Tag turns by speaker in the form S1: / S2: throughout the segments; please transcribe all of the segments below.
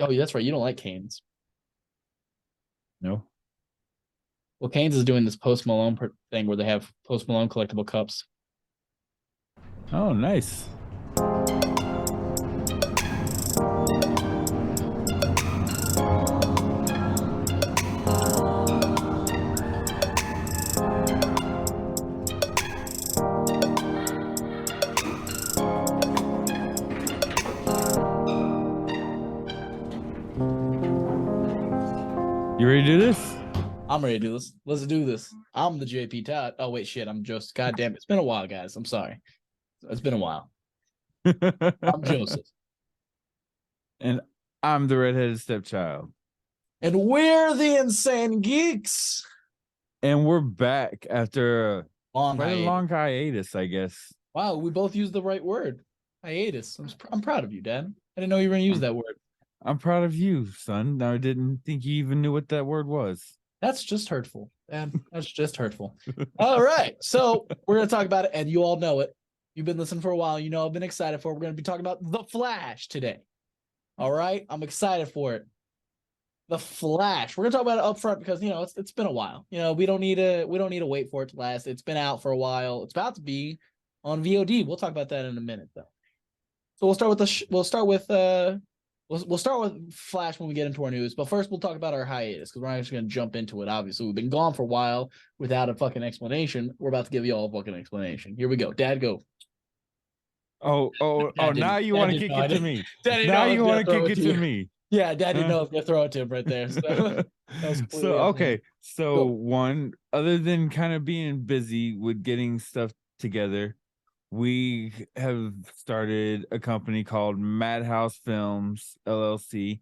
S1: Oh, yeah, that's right. You don't like Canes.
S2: No.
S1: Well, Canes is doing this Post Malone thing where they have Post Malone collectible cups.
S2: Oh, nice. You ready to do this?
S1: I'm ready to do this. Let's do this. I'm the JP Todd. Oh, wait, shit. I'm Joseph. God damn it. It's been a while, guys. I'm sorry. It's been a while. I'm Joseph.
S2: And I'm the redheaded stepchild.
S1: And we're the Insane Geeks.
S2: And we're back after
S1: Quite
S2: a long hiatus, I guess.
S1: Wow, we both used the right word. Hiatus. I'm proud of you, Dad. I didn't know you were going to use that word.
S2: I'm proud of you, son. I didn't think you even knew what that word was.
S1: That's just hurtful. Dad, that's just hurtful. All right. So we're going to talk about it, and you all know it. You've been listening for a while. You know I've been excited for it. We're going to be talking about The Flash today. All right? I'm excited for it. The Flash. We're gonna talk about it up front because it's been a while. We don't need to wait for it to last. It's been out for a while. It's about to be on VOD. We'll talk about that in a minute though. So we'll start with we'll start with Flash when we get into our news. But first we'll talk about our hiatus because we're not just gonna jump into it. Obviously, we've been gone for a while without a fucking explanation. We're about to give you all a fucking explanation. Here we go. Dad, go.
S2: Oh! Now you want to kick it to me. Now you want to kick it to me.
S1: Yeah, Dad didn't know if to throw it to him right there. So,
S2: okay. So one, other than kind of being busy with getting stuff together, we have started a company called Madhouse Films LLC,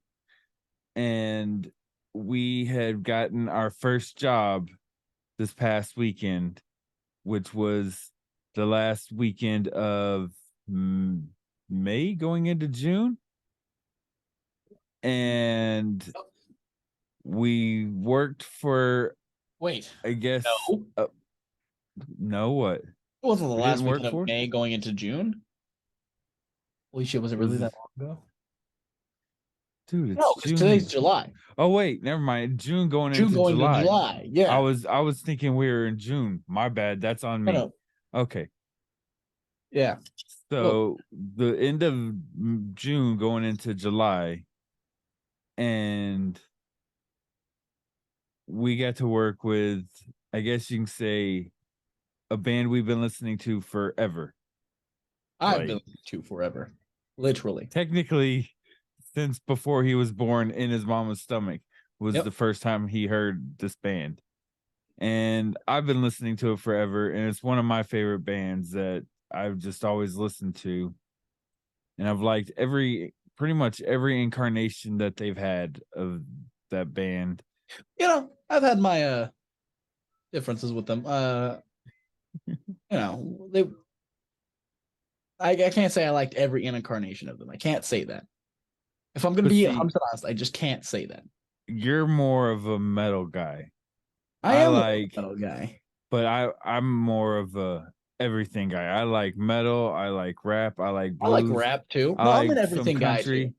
S2: and we had gotten our first job this past weekend, which was the last weekend of May going into June. And we worked for I guess no what? It
S1: wasn't the last weekend of May going into June. Holy shit, was it really that long ago?
S2: Dude, it's
S1: no, because today's July.
S2: Oh wait, never mind. June going into July.
S1: July. Yeah.
S2: I was thinking we were in June. My bad. That's on me. No. Okay.
S1: Yeah.
S2: So the end of June going into July, and we got to work with, I guess you can say, a band we've been listening to forever.
S1: I've been listening to forever. Literally.
S2: Technically, since before he was born in his mama's stomach was the first time he heard this band. And I've been listening to it forever, and it's one of my favorite bands that I've just always listened to. And I've liked pretty much every incarnation that they've had of that band.
S1: I've had my differences with them. I can't say I liked every incarnation of them. I can't say that. If I'm gonna be 100% honest, I just can't say that.
S2: You're more of a metal guy.
S1: I am a metal guy,
S2: but I'm more of a everything guy. I like metal. I like rap. I like blues.
S1: I like rap too. No, I'm an everything guy too.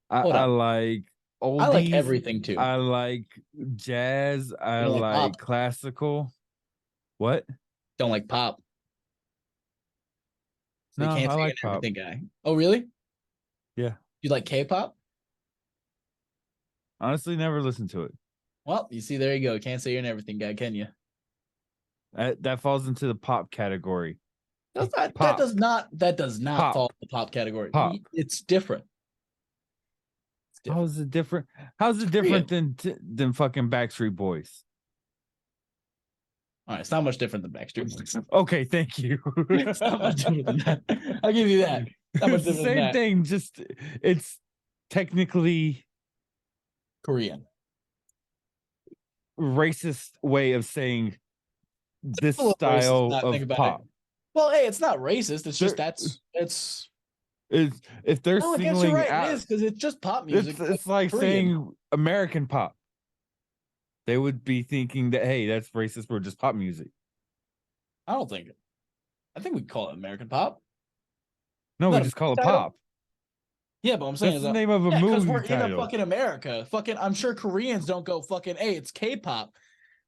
S2: I like oldies.
S1: I like everything too.
S2: I like jazz. I like classical. What?
S1: Don't like pop.
S2: So no, you can't I like pop.
S1: Everything guy. Oh, really?
S2: Yeah.
S1: You like K-pop?
S2: Honestly, never listened to it.
S1: Well, you see, there you go. Can't say you're an everything guy, can you?
S2: That falls into the pop category.
S1: That does not fall in the pop category.
S2: Pop.
S1: It's different.
S2: How is it different? How's it different than fucking Backstreet Boys?
S1: All right, it's not much different than Backstreet Boys.
S2: Okay, thank you.
S1: It's not much different than that. I'll give you that.
S2: It's the same thing, just it's technically
S1: Korean.
S2: Racist way of saying this style of pop.
S1: Well, hey, it's not racist. It's just it's
S2: if they're singling out,
S1: it is because it's just pop music.
S2: It's like saying American pop. They would be thinking that, hey, that's racist for just pop music.
S1: I don't think it. I think we call it American pop.
S2: No, we just call it pop.
S1: Yeah, but I'm saying
S2: That's
S1: is
S2: the name of a
S1: because
S2: movie
S1: we're in a
S2: title.
S1: fucking America. Fucking, I'm sure Koreans don't go fucking. Hey, it's K-pop.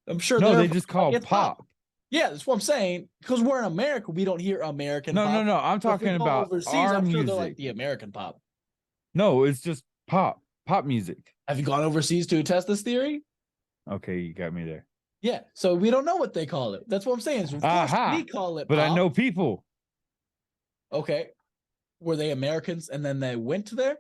S1: I'm sure
S2: No,
S1: they're
S2: they just call
S1: it's
S2: pop.
S1: Yeah, that's what I'm saying. Because we're in America, we don't hear American
S2: No,
S1: pop.
S2: no, no. I'm
S1: But if we
S2: talking
S1: go
S2: about
S1: overseas,
S2: our
S1: I'm sure they're like
S2: music.
S1: the American pop.
S2: No, it's just pop music.
S1: Have you gone overseas to test this theory?
S2: Okay, you got me there.
S1: Yeah, so we don't know what they call it. That's what I'm saying. So of course we call it
S2: but
S1: pop.
S2: I know people.
S1: Okay, were they Americans and then they went to there?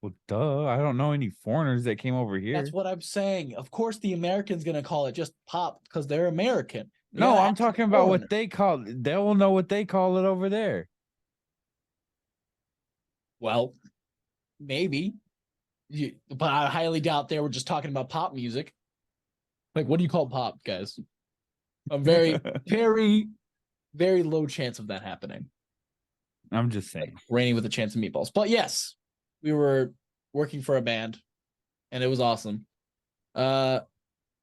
S2: Well, duh. I don't know any foreigners that came over here.
S1: That's what I'm saying. Of course, the Americans gonna call it just pop because they're American.
S2: No, I'm talking about what they call it. They will know what they call it over there.
S1: Well, maybe. But I highly doubt they were just talking about pop music. Like, what do you call pop, guys? I'm very, very, very low chance of that happening.
S2: I'm just saying.
S1: Like, raining with a chance of meatballs. But yes, we were working for a band, and it was awesome.
S2: It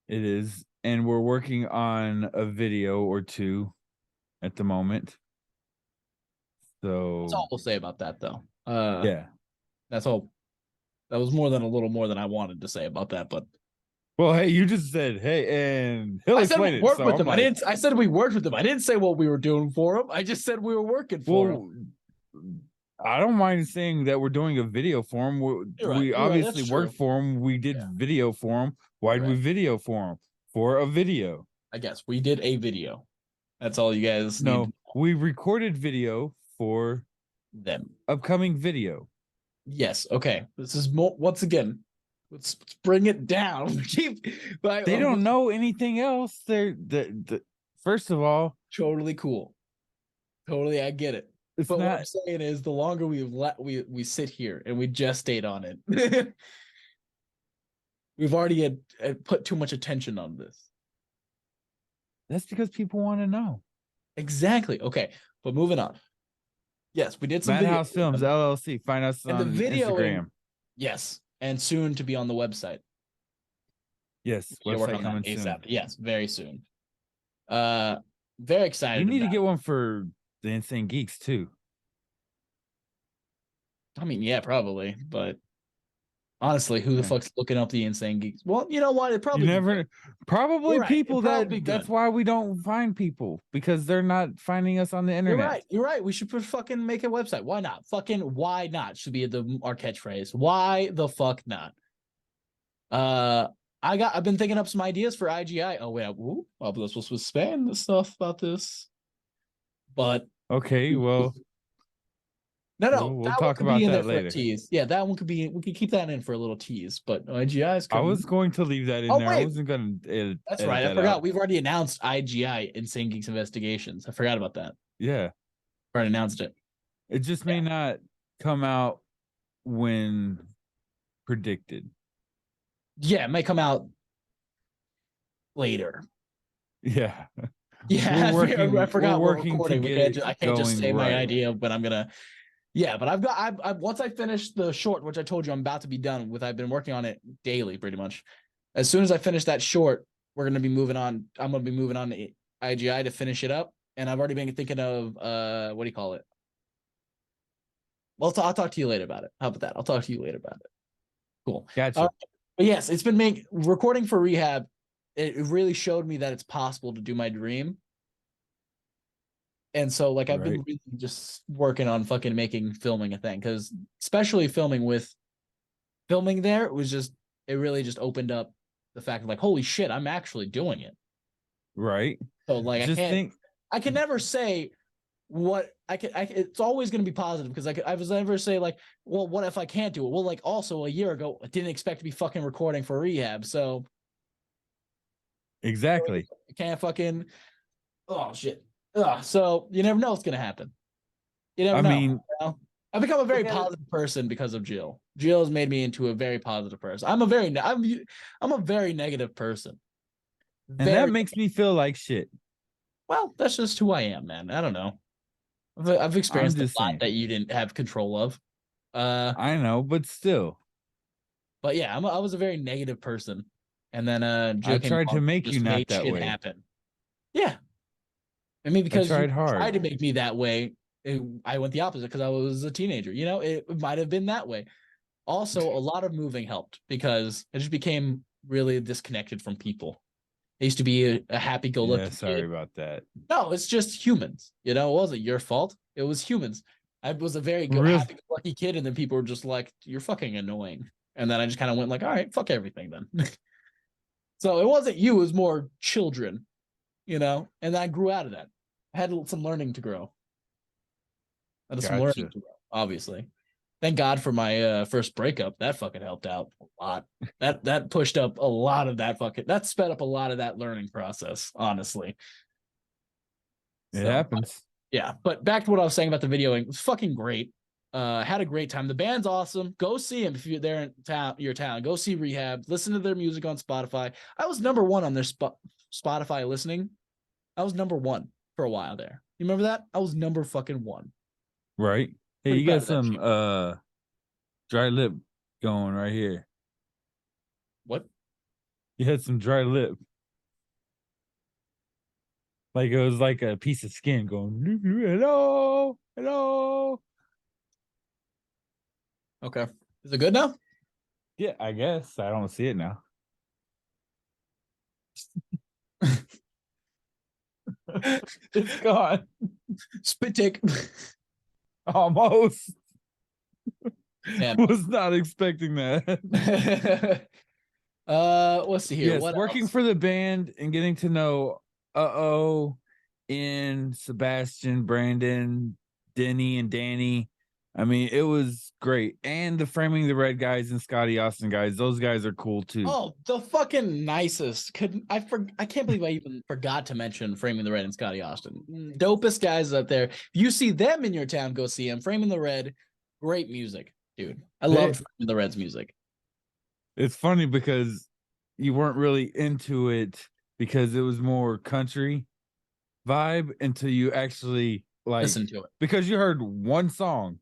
S2: is, and we're working on a video or two at the moment. So
S1: that's all we'll say about that, though.
S2: Yeah,
S1: that's all. That was more than a little more than I wanted to say about that, but
S2: well, hey, you just said hey, and he'll explain it.
S1: Work with them. I didn't. I said we worked with them. I didn't say what we were doing for them. I just said we were working for them.
S2: I don't mind saying that we're doing a video for them. We obviously worked for them. We did video for them. Why did we video for them? For a video.
S1: I guess we did a video. That's all you guys need to know.
S2: We recorded video for
S1: them.
S2: Upcoming video.
S1: Yes. Okay. This is more. Once again, let's bring it down.
S2: They don't know anything else. They're first of all,
S1: totally cool. Totally, I get it. But what I'm saying is, the longer we sit here and we gestate on it, we've already had put too much attention on this.
S2: That's because people want to know.
S1: Exactly. Okay, but moving on. Yes, we did some
S2: Madhouse Films LLC. Find us on the video Instagram.
S1: Yes, and soon to be on the website.
S2: Yes, website coming soon. ASAP.
S1: Yes, very soon. Very excited.
S2: You need to get one for the Insane Geeks too.
S1: I mean, yeah, probably, but honestly, who the fuck's looking up the Insane Geeks? Well, you know what? It probably
S2: probably people that's why we don't find people, because they're not finding us on the internet.
S1: You're right. We should fucking make a website. Why not? Fucking why not should be our catchphrase. Why the fuck not? I've been thinking up some ideas for IGI. Oh wait, I'm supposed to expand the stuff about this. But
S2: okay, well,
S1: no,
S2: we'll talk about that later.
S1: Tease. Yeah, that one could be. We could keep that in for a little tease. But IGI's coming.
S2: I was going to leave that in there.
S1: Wait.
S2: I wasn't going to.
S1: That's right. I forgot. We've already announced IGI, Insane Geeks Investigations. I forgot about that.
S2: Yeah,
S1: already announced it.
S2: It just may not come out when predicted.
S1: Yeah, it may come out later.
S2: Yeah.
S1: Yeah, I forgot we're recording. I can't just say my idea, but I'm gonna. Yeah, but I've once I finish the short, which I told you I'm about to be done with. I've been working on it daily, pretty much. As soon as I finish that short, we're gonna be moving on. I'm gonna be moving on to IGI to finish it up, and I've already been thinking of what do you call it? Well, I'll talk to you later about it. How about that? I'll talk to you later about it. Cool.
S2: Gotcha.
S1: But yes, it's been recording for rehab. It really showed me that it's possible to do my dream. And so, like, I've been really just working on fucking making filming a thing, because especially filming there, it really just opened up the fact of like, holy shit, I'm actually doing it.
S2: Right.
S1: So like, I can never say what it's always going to be positive, because I was never say like, well, what if I can't do it? Well, like, also a year ago, I didn't expect to be fucking recording for rehab. So
S2: exactly.
S1: I can't fucking, oh shit. So you never know what's gonna happen. You never know. You know? I've become a very positive person because of Jill. Jill has made me into a very positive person. I'm a very negative person.
S2: And that makes me feel like shit.
S1: Well, that's just who I am, man. I don't know. I've experienced a lot that you didn't have control of.
S2: I know, but still.
S1: But yeah, I was a very negative person, and then Jill
S2: I tried to make you not that way.
S1: Happen. Yeah. I mean, because
S2: I tried
S1: you
S2: hard.
S1: tried to make me that way, I went the opposite because I was a teenager. You know, it might have been that way. Also, a lot of moving helped because I just became really disconnected from people. I used to be a happy-go-lucky
S2: sorry
S1: kid.
S2: about that.
S1: No, it's just humans. You know, it wasn't your fault. It was humans. I was a very good,
S2: Really?
S1: happy-go-lucky kid, and then people were just like, "You're fucking annoying." And then I just kind of went like, "All right, fuck everything then." So it wasn't you; it was more children, you know. And I grew out of that. I had some learning to grow. I had some learning
S2: Gotcha.
S1: to grow, obviously. Thank God for my first breakup. That fucking helped out a lot. That pushed up a lot of that sped up a lot of that learning process, honestly.
S2: It
S1: So
S2: happens.
S1: yeah, but back to what I was saying about the videoing. It was fucking great. Had a great time. The band's awesome. Go see them if you're there in town, your town. Go see Rehab. Listen to their music on Spotify. I was number one on their Spotify listening. I was number one for a while there. You remember that? I was number fucking one.
S2: Right. Hey,
S1: Pretty
S2: you
S1: proud
S2: got
S1: of that
S2: some
S1: shit.
S2: dry lip going right here.
S1: What?
S2: You had some dry lip. Like it was like a piece of skin going, hello, hello.
S1: Okay. Is it good now?
S2: Yeah, I guess. I don't see it now. It's gone.
S1: Spit take.
S2: Almost.
S1: Man.
S2: Was not expecting that.
S1: Let's see here.
S2: Yes,
S1: What
S2: working
S1: else?
S2: for the band and getting to know in Sebastian, Brandon, Denny, and Danny. I mean, it was great. And the Framing the Red guys and Scotty Austin guys, those guys are cool too.
S1: Oh, the fucking nicest. I can't believe I even forgot to mention Framing the Red and Scotty Austin. Dopest guys up there. If you see them in your town, go see them. Framing the Red, great music, dude. I loved Framing the Red's music.
S2: It's funny because you weren't really into it because it was more country vibe until you actually
S1: Listen to it.
S2: because you heard one song.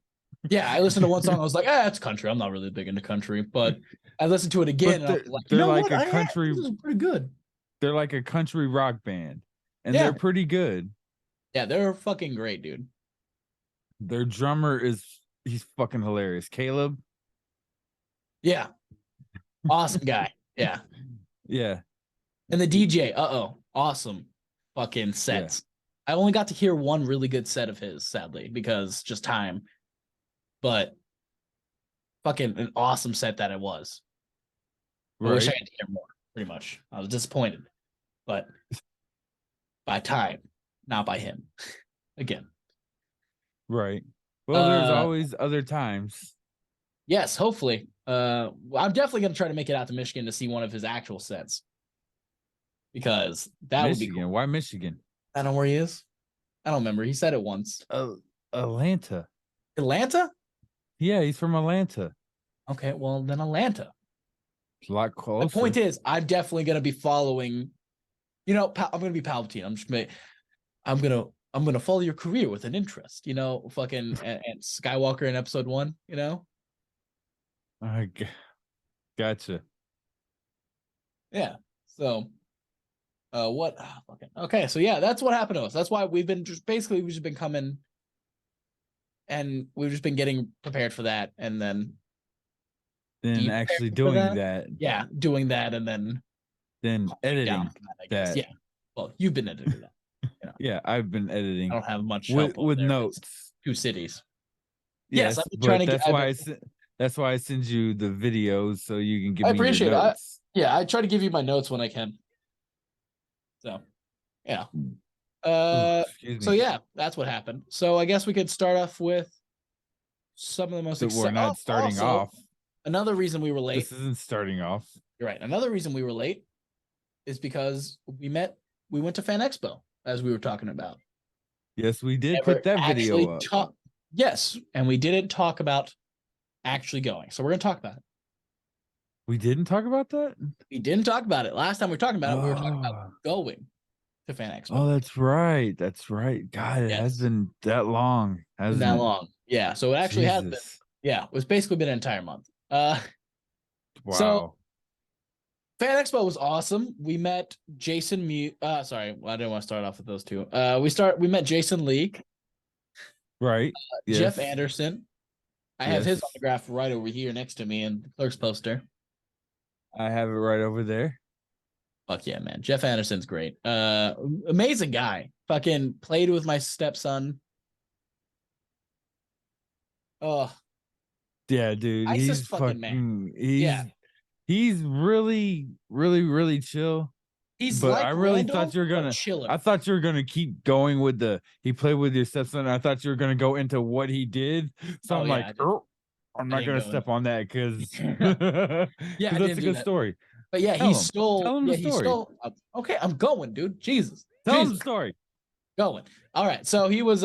S1: Yeah, I listened to one song. I was like, it's country. I'm not really big into country, but I listened to it again,
S2: But
S1: and I was like, you
S2: they're
S1: know
S2: like
S1: what?
S2: a
S1: This is pretty good.
S2: they're like a country rock band and
S1: Yeah,
S2: they're pretty good.
S1: yeah, they're fucking great, dude.
S2: Their drummer he's fucking hilarious. Caleb.
S1: Yeah, awesome guy. Yeah,
S2: Yeah.
S1: and the DJ. Awesome, fucking
S2: Yeah.
S1: sets. I only got to hear one really good set of his, sadly, because just time. But fucking an awesome set that it was. I wish I
S2: Right.
S1: had to hear more. Pretty much, I was disappointed, but by time, not by him. Again.
S2: Right. Well, there's
S1: Uh,
S2: always other times.
S1: yes, hopefully. I'm definitely gonna try to make it out to Michigan to see one of his actual sets because that would be
S2: Michigan.
S1: cool.
S2: Why Michigan?
S1: I don't know where he is. I don't remember. He said it once.
S2: Atlanta.
S1: Atlanta?
S2: Yeah, he's from Atlanta.
S1: Okay, well then Atlanta.
S2: It's a lot
S1: The point
S2: closer.
S1: is, I'm definitely gonna be following. You know, I'm gonna be Palpatine. I'm gonna follow your career with an interest. You know, fucking and Skywalker in Episode 1. You know,
S2: I gotcha.
S1: yeah. So, what? Fucking okay. So yeah, that's what happened to us. That's why we've just been coming, and we've just been getting prepared for that, and then
S2: Then actually
S1: for
S2: doing
S1: that.
S2: that.
S1: Yeah, doing that, and then
S2: Then editing
S1: I guess.
S2: that.
S1: Yeah. Well, you've been editing that. You know,
S2: Yeah, I've been
S1: I
S2: editing
S1: don't have much help over
S2: with
S1: there. It's
S2: notes.
S1: two cities. Yes,
S2: Yes,
S1: I've been trying
S2: but
S1: to get.
S2: that's why I send you the videos so you can give
S1: I
S2: me your
S1: appreciate it.
S2: notes.
S1: Yeah, I try to give you my notes when I can. So, yeah.
S2: Ooh,
S1: Uh,
S2: excuse
S1: so
S2: me.
S1: yeah, that's what happened. So I guess we could start off with some of the most
S2: That we're
S1: exciting.
S2: not starting
S1: Also,
S2: off.
S1: another reason we were late.
S2: This isn't starting off.
S1: You're right. Another reason we were late is because we went to Fan Expo, as we were talking about.
S2: Yes, we did
S1: Never
S2: put that video
S1: actually
S2: up.
S1: yes, and we didn't talk about actually going. So we're gonna talk about it.
S2: We didn't talk about that?
S1: We didn't talk about it. Last time we were talking about it, we were talking about
S2: Oh,
S1: going to Fan
S2: oh,
S1: Expo.
S2: that's right. That's right. God, it has
S1: Yes.
S2: been that long,
S1: Been
S2: hasn't
S1: that
S2: it?
S1: long. Yeah. So it actually has been.
S2: Jesus.
S1: Yeah. It's basically been an entire month. So
S2: Wow.
S1: Fan Expo was awesome. We met sorry, I didn't want to start off with those two. We met Jason League.
S2: Right.
S1: Jeff
S2: Yes.
S1: Anderson. I have his
S2: Yes.
S1: autograph right over here next to me in the Clerks poster.
S2: I have it right over there.
S1: Fuck yeah, man. Jeff Anderson's great. Amazing guy. Fucking played with my stepson. Oh,
S2: Yeah, dude.
S1: nicest
S2: He's
S1: fucking man.
S2: fucking
S1: Yeah.
S2: he's really, really, really chill.
S1: He's
S2: But
S1: like
S2: I really thought
S1: Randall,
S2: you were
S1: but
S2: gonna
S1: chiller.
S2: I thought you were gonna keep going with he played with your stepson. I thought you were gonna go into what he did. So
S1: Oh
S2: I'm
S1: yeah,
S2: like, oh, I'm
S1: I
S2: not
S1: didn't
S2: gonna
S1: go
S2: step
S1: into
S2: on that because
S1: yeah, I
S2: that's
S1: didn't
S2: a
S1: do
S2: good
S1: that.
S2: story.
S1: But yeah, he
S2: Tell him.
S1: stole.
S2: Tell him the
S1: Yeah, he
S2: story.
S1: stole. Okay, I'm going, dude. Jesus,
S2: Tell him the
S1: Jesus,
S2: story.
S1: going. All right. So he was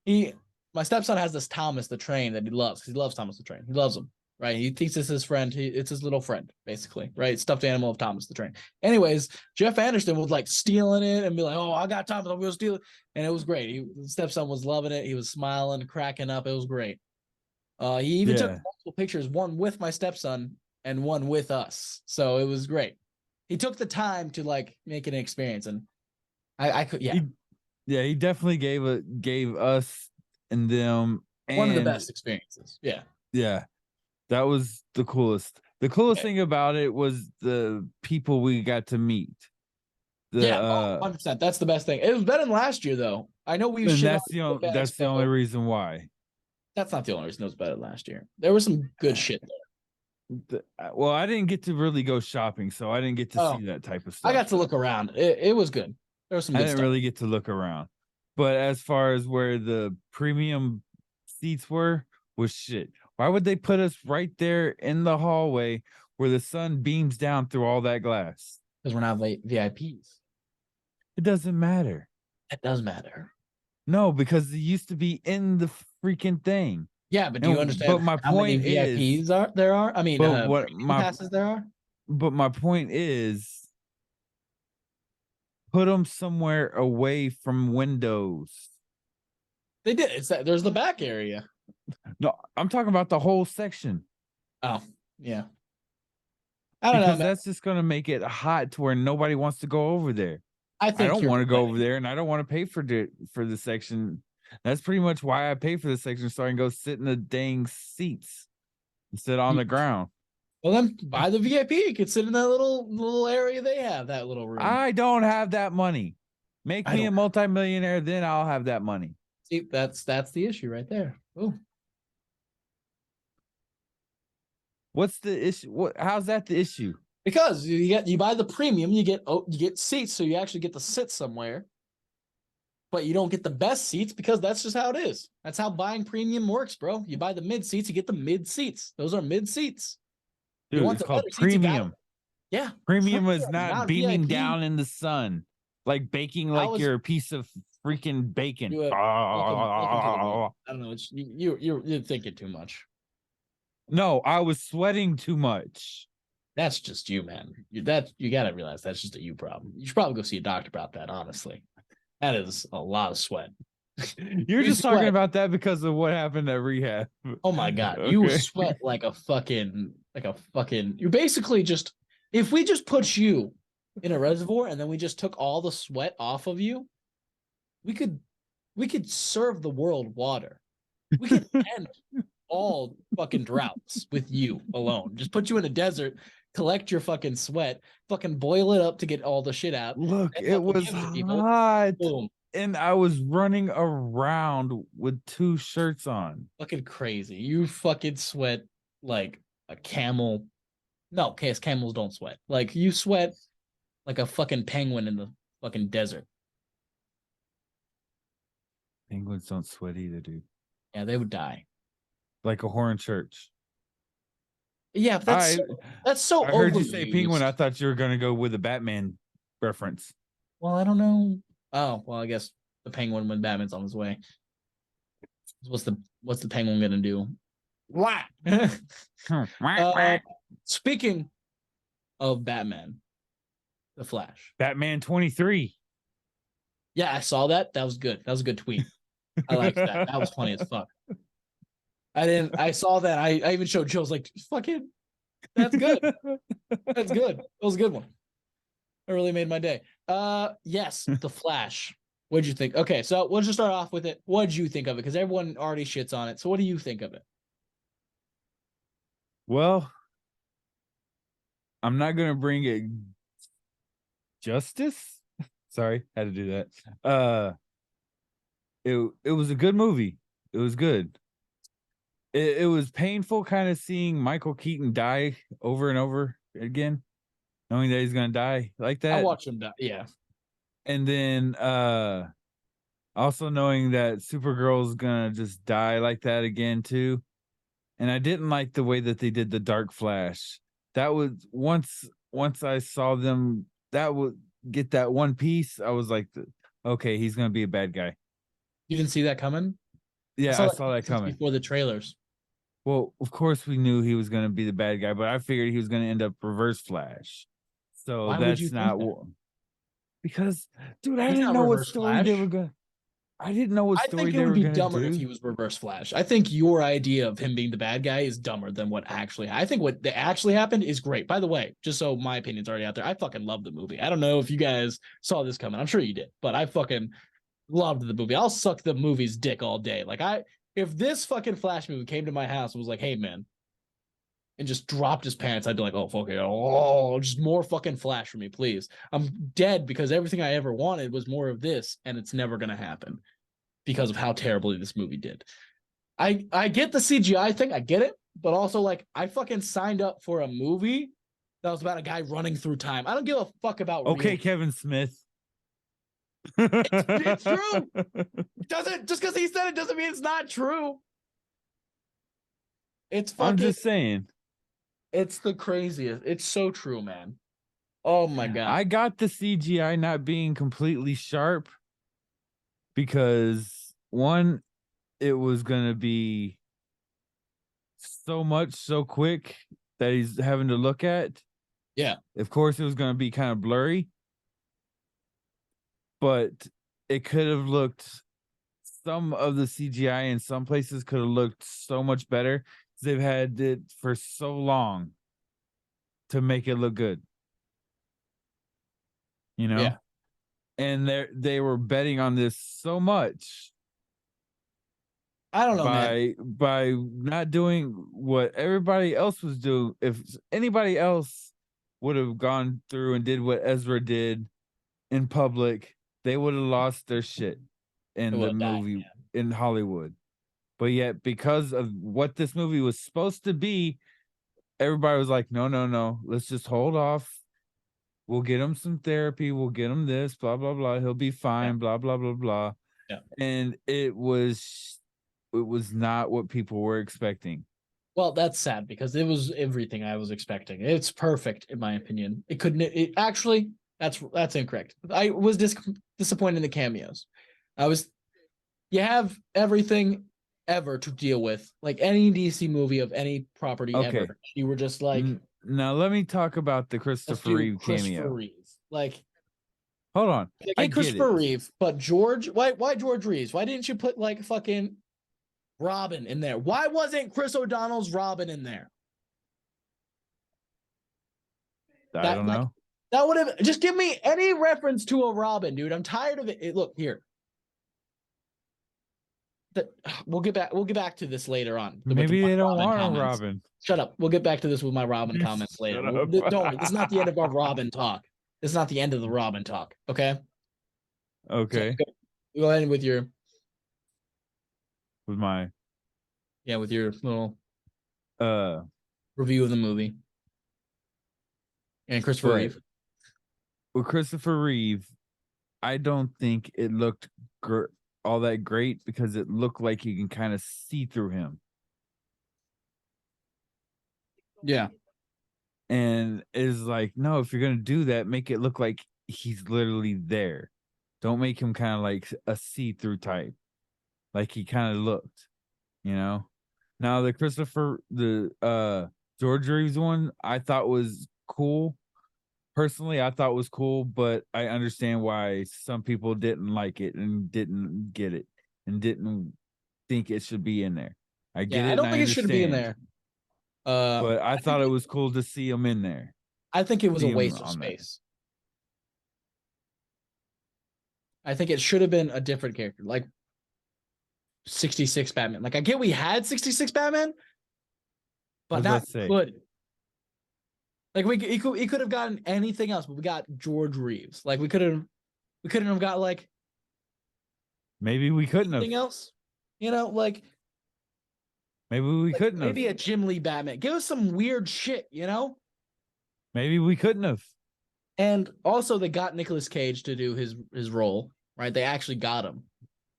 S1: he. My stepson has this Thomas the Train that he loves. He loves Thomas the Train. He loves him. Right. He thinks it's his friend. It's his little friend, basically. Right. Stuffed animal of Thomas the Train. Anyways, Jeff Anderson was like stealing it and be like, "Oh, I got Thomas. I'm gonna steal it," and it was great. The stepson was loving it. He was smiling, cracking up. It was great. He even took
S2: Yeah.
S1: multiple pictures, one with my stepson and one with us. So it was great. He took the time to like make an experience, and I could, yeah,
S2: He definitely gave us and them
S1: one of the
S2: and
S1: best experiences. Yeah,
S2: yeah, that was the coolest. The coolest
S1: yeah,
S2: thing about it was the people we got to meet. The
S1: yeah. 100%. That's the best thing. It was better than last year, though. I know we
S2: and
S1: shit on the Fan
S2: that's the only
S1: Expo.
S2: reason why.
S1: That's not the only reason it was better than last year. There was some good shit there.
S2: Well, I didn't get to really go shopping, so I didn't get to
S1: Oh,
S2: see that type of
S1: I
S2: stuff.
S1: got to look around. It was good. There was some
S2: I
S1: good
S2: didn't
S1: stuff.
S2: really get to look around. But as far as where the premium seats were, was shit. Why would they put us right there in the hallway where the sun beams down through all that glass?
S1: Because we're not VIPs.
S2: It doesn't matter.
S1: That does matter.
S2: No, because it used to be in the freaking thing.
S1: Yeah, but do you
S2: And but
S1: understand
S2: my
S1: how many
S2: point is,
S1: VIPs there are? I mean,
S2: but what
S1: premium passes there are.
S2: but my point is, put them somewhere away from windows.
S1: They did. It's that there's the back area.
S2: No, I'm talking about the whole section.
S1: Oh, yeah. I don't know,
S2: Because
S1: man.
S2: that's just going to make it hot to where nobody wants to go over there.
S1: I
S2: I
S1: think
S2: don't
S1: you're
S2: want to go over
S1: complaining.
S2: there, and I don't want to pay for the section. That's pretty much why I pay for the section, so I can go sit in the dang seats and sit on the ground.
S1: Well, then buy the VIP. You could sit in that little area they have, that little room.
S2: I don't have that money. Make me a multimillionaire, then I'll have that money.
S1: See, that's the issue right there. Ooh.
S2: What's the issue? How's that the issue?
S1: Because you buy the premium, you get seats, so you actually get to sit somewhere. But you don't get the best seats because that's just how it is. That's how buying premium works, bro. You buy the mid seats, you get the mid seats. Those are mid seats.
S2: Dude,
S1: you want
S2: it's
S1: the
S2: called
S1: better seats,
S2: premium.
S1: Yeah.
S2: Premium is not beaming
S1: VIP.
S2: down in the sun, like baking like you're a piece of freaking bacon.
S1: Welcome I don't know. You're thinking too much.
S2: No, I was sweating too much.
S1: That's just you, man. You gotta realize that's just a you problem. You should probably go see a doctor about that, honestly. That is a lot of sweat.
S2: You're just talking about that because of what happened at rehab.
S1: Oh my god.
S2: Okay.
S1: You sweat like a fucking you basically just, if we just put you in a reservoir and then we just took all the sweat off of you, we could serve the world water. We could end all fucking droughts with you alone. Just put you in a desert, collect your fucking sweat, fucking boil it up to get all the shit out.
S2: Look, it was hot.
S1: Boom.
S2: And I was running around with 2 shirts on.
S1: Fucking crazy. You fucking sweat like a camel. No, camels don't sweat. Like you sweat like a fucking penguin in the fucking desert.
S2: Penguins don't sweat either, dude.
S1: Yeah, they would die.
S2: Like a horn church.
S1: Yeah, but that's so
S2: I heard you say penguin. I thought you were gonna go with a Batman reference.
S1: Well, I don't know. Oh, well, I guess the penguin when Batman's on his way. What's the penguin gonna do? What? Speaking of Batman, the Flash.
S2: Batman 23.
S1: Yeah, I saw that. That was good. That was a good tweet. I liked that. That was funny as fuck. I saw that. I even showed Joe. I was like, fucking, that's good. That's good. That was a good one. It really made my day. Yes, the Flash. What'd you think? Okay, so we'll just start off with it. What'd you think of it? Because everyone already shits on it. So what do you think of it?
S2: Well, I'm not gonna bring it justice. Sorry, had to do that. It was a good movie. It was good. It was painful kind of seeing Michael Keaton die over and over again, knowing that he's gonna die like
S1: I
S2: that.
S1: watched him die. Yeah.
S2: And then also knowing that Supergirl's gonna just die like that again too. And I didn't like the way that they did the Dark Flash. That was once I saw them that would get that one piece, I was like, okay, he's gonna be a bad guy.
S1: You didn't see that coming?
S2: Yeah, I
S1: That
S2: saw that
S1: since
S2: coming.
S1: before the trailers.
S2: Well, of course we knew he was gonna be the bad guy, but I figured he was gonna end up Reverse Flash. So
S1: Why would you
S2: that's
S1: think
S2: not
S1: that?
S2: because, dude, I
S1: He's
S2: didn't
S1: not
S2: know what
S1: Reverse
S2: story they were
S1: Flash.
S2: gonna. I didn't know what
S1: I
S2: story
S1: think it
S2: they
S1: would
S2: were
S1: be
S2: gonna
S1: dumber if
S2: do.
S1: he was Reverse Flash. I think your idea of him being the bad guy is dumber than what actually. I think what actually happened is great. By the way, just so my opinion's already out there, I fucking love the movie. I don't know if you guys saw this coming. I'm sure you did, but I fucking loved the movie. I'll suck the movie's dick all day. If this fucking Flash movie came to my house and was like, "Hey man," and just dropped his pants, I'd be like, "Oh fuck it, oh, just more fucking Flash for me, please." I'm dead because everything I ever wanted was more of this, and it's never gonna happen because of how terribly this movie did. I get the CGI thing, I get it, but also like I fucking signed up for a movie that was about a guy running through time. I don't give a fuck about
S2: Okay,
S1: real.
S2: Kevin Smith.
S1: It's true. Doesn't just because he said it doesn't mean it's not true. It's
S2: I'm
S1: fucking.
S2: just saying.
S1: It's the craziest. It's so true, man. Oh my god.
S2: I got the CGI not being completely sharp because one, it was gonna be so much so quick that he's having to look at.
S1: Yeah.
S2: Of course, it was gonna be kind of blurry, but it could have looked some of the CGI in some places could have looked so much better. They've had it for so long to make it look good, you know?
S1: Yeah.
S2: And they were betting on this so much
S1: I don't know, man.
S2: by not doing what everybody else was doing. If anybody else would have gone through and did what Ezra did in public, they would have lost their shit
S1: It
S2: in
S1: would
S2: the
S1: have died.
S2: movie in Hollywood. But yet, because of what this movie was supposed to be, everybody was like, no, no, no, let's just hold off. We'll get him some therapy. We'll get him this, blah, blah, blah. He'll be
S1: Yeah.
S2: fine, blah, blah, blah, blah.
S1: Yeah.
S2: And it was not what people were expecting.
S1: Well, that's sad because it was everything I was expecting. It's perfect in my opinion. It couldn't. It actually. That's incorrect. I was disappointed in the cameos. I was. You have everything ever to deal with, like any DC movie of any property
S2: Okay.
S1: ever. You were just like,
S2: Now let me talk about the
S1: let's
S2: Christopher
S1: do
S2: Reeve
S1: Christopher
S2: cameo.
S1: Reeve. Like,
S2: Hold on. I
S1: hey,
S2: get it.
S1: Christopher Reeve, but George. Why George Reeves? Why didn't you put like fucking Robin in there? Why wasn't Chris O'Donnell's Robin in there?
S2: I don't know.
S1: That would have just give me any reference to a Robin, dude. I'm tired of it. Look here. We'll get back to this later on.
S2: Maybe they don't
S1: Robin
S2: want a
S1: comments.
S2: Robin.
S1: Shut up. We'll get back to this with my Robin comments later. Don't worry. This is not the end of our Robin talk. This is not the end of the Robin talk. Okay.
S2: Okay.
S1: So go ahead with your
S2: With my
S1: with your little
S2: uh
S1: review of the movie and Christopher
S2: but
S1: Reeve.
S2: with Christopher Reeve, I don't think it looked all that great because it looked like you can kind of see through him.
S1: Yeah.
S2: And is like, no, if you're gonna do that, make it look like he's literally there. Don't make him kind of like a see-through type, like he kind of looked, you know. Now the George Reeves one, I thought was cool. Personally, I thought was cool, but I understand why some people didn't like it and didn't get it and didn't think it should be in there. I get
S1: Yeah,
S2: it
S1: I
S2: and
S1: don't
S2: I
S1: think it should be in
S2: understand.
S1: there.
S2: But I thought
S1: think
S2: it was cool to see him in there.
S1: I think it was a
S2: See him
S1: waste of
S2: on there.
S1: space. I think it should have been a different character, like 66 Batman. Like I get we had 66 Batman, but not good. Like he could have gotten anything else, but we got George Reeves. Like we couldn't have got like
S2: maybe we couldn't have
S1: anything else. You know, like
S2: maybe we
S1: like,
S2: couldn't
S1: maybe
S2: have.
S1: a Jim Lee Batman. Give us some weird shit, you know?
S2: Maybe we couldn't have.
S1: And also they got Nicolas Cage to do his role, right? They actually got him.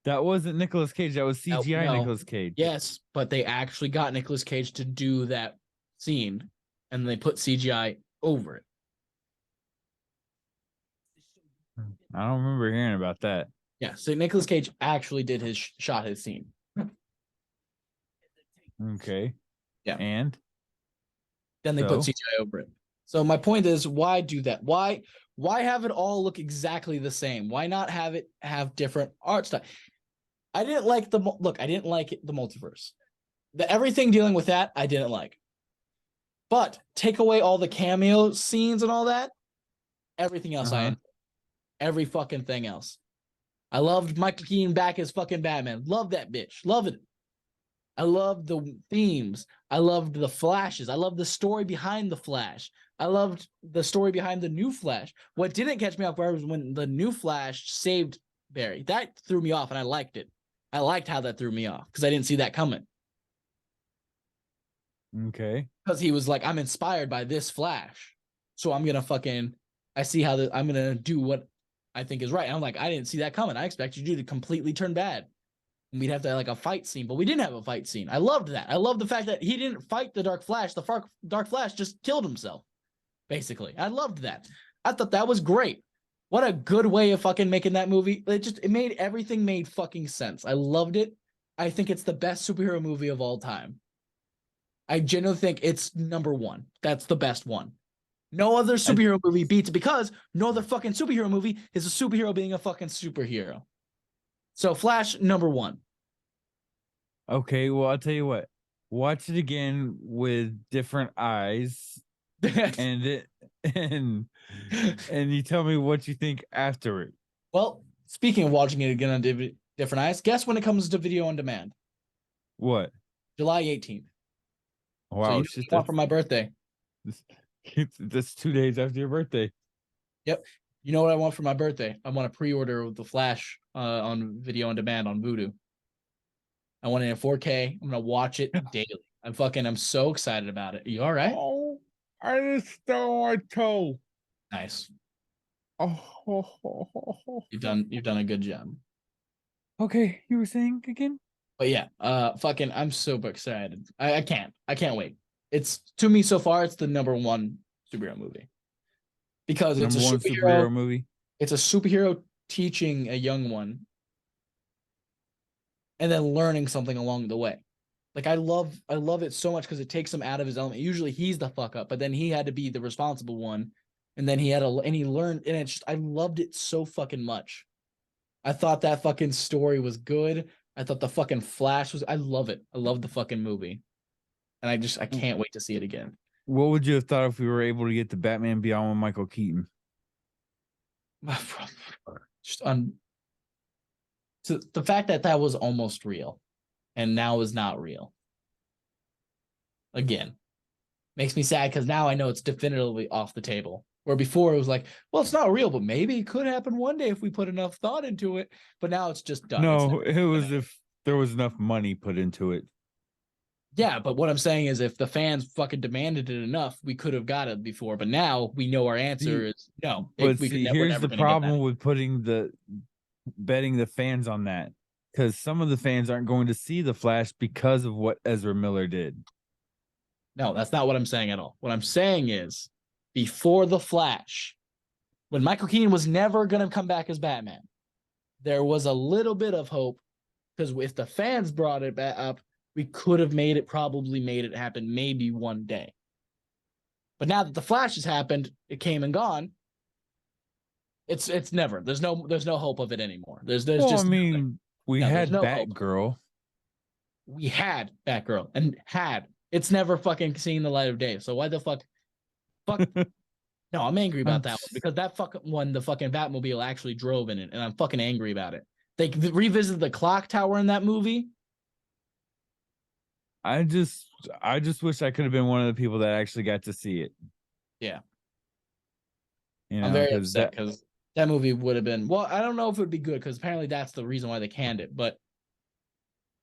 S2: That wasn't Nicolas Cage, that was CGI
S1: No.
S2: Nicolas Cage.
S1: Yes, but they actually got Nicolas Cage to do that scene and they put CGI over it.
S2: I don't remember hearing about that.
S1: Yeah, so Nicolas Cage actually did shot his scene.
S2: Okay.
S1: Yeah.
S2: And
S1: then they put CGI over it. So my point is, why do that? Why have it all look exactly the same? Why not have it have different art style? I didn't like the multiverse. Everything dealing with that, I didn't like. But take away all the cameo scenes and all that, everything else I enjoyed. Every fucking thing else. I loved Michael Keaton back as fucking Batman. Love that bitch. Love it. I loved the themes. I loved the flashes. I loved the story behind the Flash. I loved the story behind the new Flash. What didn't catch me off guard was when the new Flash saved Barry. That threw me off, and I liked it. I liked how that threw me off because I didn't see that coming.
S2: Okay.
S1: Because he was like, I'm inspired by this Flash. So I'm going to I see how I'm going to do what I think is right. And I'm like, I didn't see that coming. I expected you to completely turn bad. And we'd have to have like a fight scene, but we didn't have a fight scene. I loved that. I love the fact that he didn't fight the Dark Flash. The Dark Flash just killed himself, basically. I loved that. I thought that was great. What a good way of fucking making that movie. It made everything made fucking sense. I loved it. I think it's the best superhero movie of all time. I genuinely think it's number one. That's the best one. No other superhero movie beats it because no other fucking superhero movie is a superhero being a fucking superhero. So Flash, number one.
S2: Okay, well, I'll tell you what. Watch it again with different eyes, and you tell me what you think after it.
S1: Well, speaking of watching it again on different eyes, guess when it comes to video on demand?
S2: What?
S1: July 18th.
S2: Wow,
S1: so you know what I want for my birthday.
S2: That's 2 days after your birthday.
S1: Yep. You know what I want for my birthday? I want to pre-order the Flash on video on demand on Vudu. I want it in 4K. I'm gonna watch it daily. I'm so excited about it. You all right?
S2: Oh, I just stole my toe.
S1: Nice.
S2: Oh,
S1: you've done a good job.
S2: Okay, you were saying again?
S1: But yeah, I'm super excited. I can't wait. It's to me so far, it's the number one superhero movie. Because it's a superhero
S2: movie.
S1: It's a superhero teaching a young one and then learning something along the way. Like I love it so much because it takes him out of his element. Usually he's the fuck up, but then he had to be the responsible one. And then he learned, and it's just, I loved it so fucking much. I thought that fucking story was good. I thought the fucking Flash was, I love it. I love the fucking movie. And I can't wait to see it again.
S2: What would you have thought if we were able to get the Batman Beyond with Michael Keaton?
S1: Just so the fact that was almost real and now is not real. Again, makes me sad because now I know it's definitively off the table. Where before it was like, well, it's not real, but maybe it could happen one day if we put enough thought into it. But now it's just done.
S2: No, it was if there was enough money put into it.
S1: Yeah, but what I'm saying is if the fans fucking demanded it enough, we could have got it before. But now we know our answer is no.
S2: But here's the problem with betting the fans on that. Because some of the fans aren't going to see the Flash because of what Ezra Miller did.
S1: No, that's not what I'm saying at all. What I'm saying is before the Flash, when Michael Keaton was never going to come back as Batman, there was a little bit of hope because if the fans brought it back up, we could have probably made it happen maybe one day. But now that the Flash has happened, it came and gone. It's never. There's no hope of it anymore. There's just.
S2: I mean, we had Batgirl.
S1: We had Batgirl and it's never fucking seen the light of day. So why the fuck No, I'm angry
S2: I'm
S1: about that one because that fucking one, the fucking Batmobile actually drove in it, and I'm fucking angry about it. They revisited the clock tower in that movie.
S2: I just wish I could have been one of the people that actually got to see it.
S1: Yeah,
S2: You
S1: I'm
S2: know,
S1: very
S2: because
S1: upset because that movie would have been. Well, I don't know if it would be good because apparently that's the reason why they canned it, but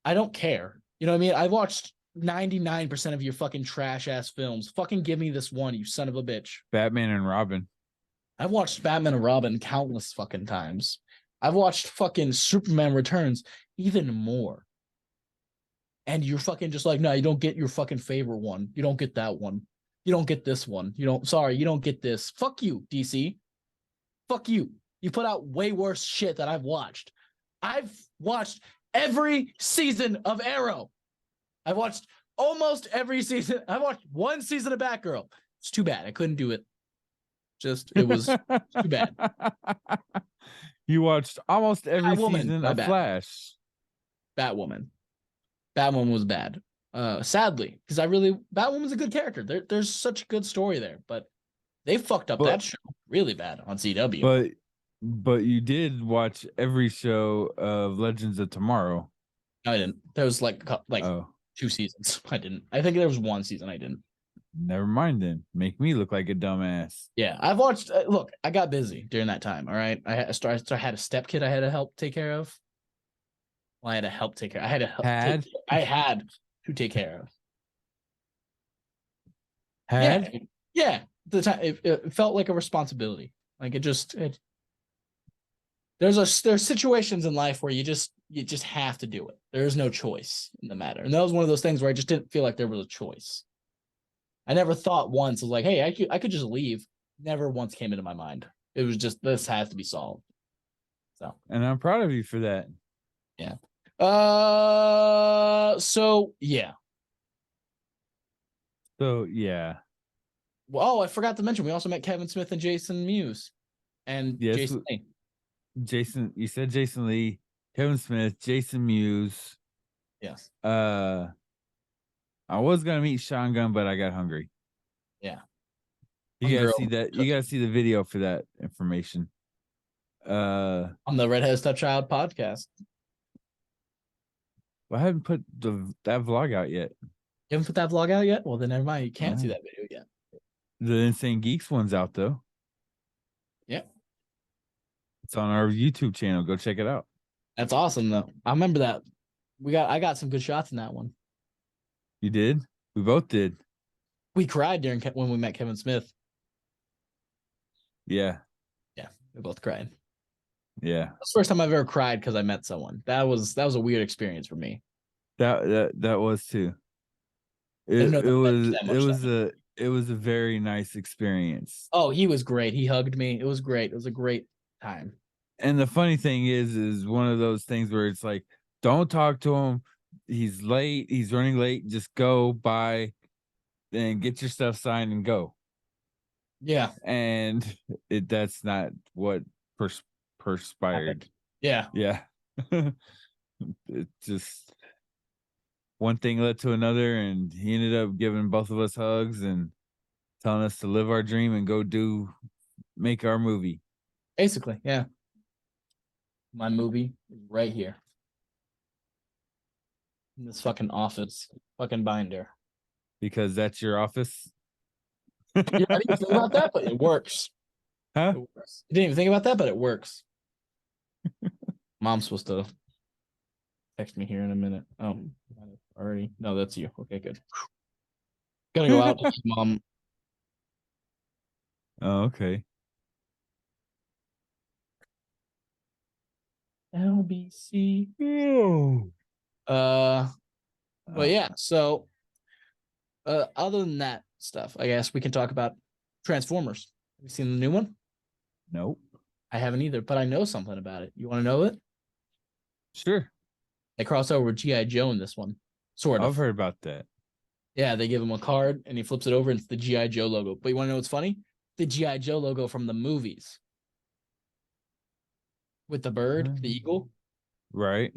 S1: I don't care. You know what I mean? I watched 99% of your fucking trash ass films. Fucking give me this one, you son of a bitch.
S2: Batman and Robin.
S1: I've watched Batman and Robin countless fucking times. I've watched fucking Superman Returns even more. And you're fucking just like, no, you don't get your fucking favorite one. You don't get that one. You don't get this one. You don't get this. Fuck you, DC. Fuck you. You put out way worse shit that I've watched. I've watched every season of Arrow. I've watched almost every season. I watched one season of Batgirl. It's too bad. I couldn't do it. It was too bad.
S2: You watched almost every
S1: Batwoman,
S2: season
S1: my
S2: of
S1: bad.
S2: Flash.
S1: Batwoman. Batwoman was bad. Sadly, because Batwoman's a good character. There's such a good story there, but they fucked up that show really bad on CW.
S2: But you did watch every show of Legends of Tomorrow.
S1: I didn't. There was like
S2: Oh,
S1: 2 seasons. I didn't. I think there was 1 season I didn't.
S2: never mind then. Make me look like a dumbass.
S1: Yeah, I've watched. Look, I got busy during that time. All right, I had a step kid I had to help take care of. Well, I had to help take care. I had to help. I had to take care of.
S2: Had?
S1: Yeah. The time it felt like a responsibility. Like there's situations in life where you just have to do it. There is no choice in the matter. And that was one of those things where I just didn't feel like there was a choice. I never thought once of like, hey, I could just leave. Never once came into my mind. It was just this has to be solved. So,
S2: and I'm proud of you for that.
S1: yeah. So yeah.
S2: So yeah.
S1: Well, I forgot to mention we also met Kevin Smith and Jason Mewes and Jason Lee.
S2: You said Jason Lee, Kevin Smith, Jason Mewes.
S1: Yes.
S2: I was gonna meet Sean Gunn, but I got hungry.
S1: Yeah.
S2: You gotta see that. You gotta see the video for that information.
S1: On the Redheaded Stepchild podcast.
S2: Well, I haven't put that vlog out yet.
S1: You haven't put that vlog out yet? Well, then never mind. You can't see that video yet.
S2: The Insane Geeks one's out though.
S1: Yeah.
S2: It's on our YouTube channel. Go check it out.
S1: That's awesome though. I remember that. I got some good shots in that one.
S2: You did? We both did.
S1: We cried when we met Kevin Smith.
S2: Yeah.
S1: Yeah, we both cried.
S2: Yeah.
S1: That's the first time I've ever cried because I met someone. That was a weird experience for me.
S2: That was too. It was a very nice experience.
S1: Oh, he was great. He hugged me. It was great. It was a great time.
S2: And the funny thing is one of those things where it's like, don't talk to him. He's late. He's running late. Just go by and get your stuff signed and go.
S1: Yeah.
S2: And that's not what perspired.
S1: Yeah.
S2: Yeah. It just one thing led to another, and he ended up giving both of us hugs and telling us to live our dream and go make our movie.
S1: Basically, yeah. My movie is right here. In this fucking office. Fucking binder.
S2: Because that's your office?
S1: Yeah, I didn't even think about that, but it works.
S2: Huh?
S1: It works. I didn't even think about that, but it works. Mom's supposed to text me here in a minute. Already. No, that's you. Okay, good. Gotta go out, Mom.
S2: Oh, okay.
S1: LBC.
S2: Oh.
S1: But yeah, so other than that stuff, I guess we can talk about Transformers. Have you seen the new one?
S2: Nope.
S1: I haven't either, but I know something about it. You want to know it?
S2: Sure.
S1: They cross over with G.I. Joe in this one. Sort of.
S2: I've heard about that.
S1: Yeah, they give him a card and he flips it over and it's the G.I. Joe logo. But you want to know what's funny? The G.I. Joe logo from the movies. With the bird, the eagle.
S2: Right.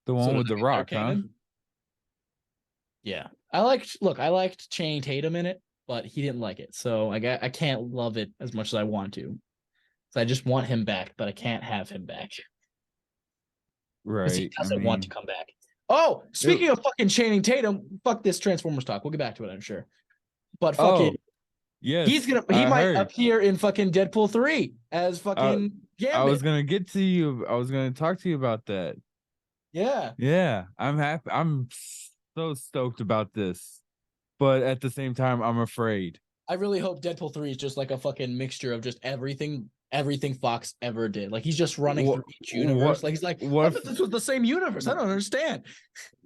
S2: The one with the rock, huh?
S1: Yeah. I liked Channing Tatum in it. but he didn't like it. So I can't love it as much as I want to. So I just want him back, but I can't have him back because he
S2: Right. I
S1: doesn't want to
S2: mean,
S1: come back. Oh, speaking of fucking Channing Tatum, fuck this Transformers talk. We'll get back to it, I'm sure. But fucking,
S2: yes,
S1: he might appear in fucking Deadpool 3 as fucking Gambit.
S2: I was gonna get to you. I was gonna talk to you about that.
S1: Yeah.
S2: Yeah, I'm happy. I'm so stoked about this, but at the same time, I'm afraid.
S1: I really hope Deadpool 3 is just like a fucking mixture of just everything Fox ever did. Like he's just running through each universe. Like he's like, I thought this was the same universe. I don't understand.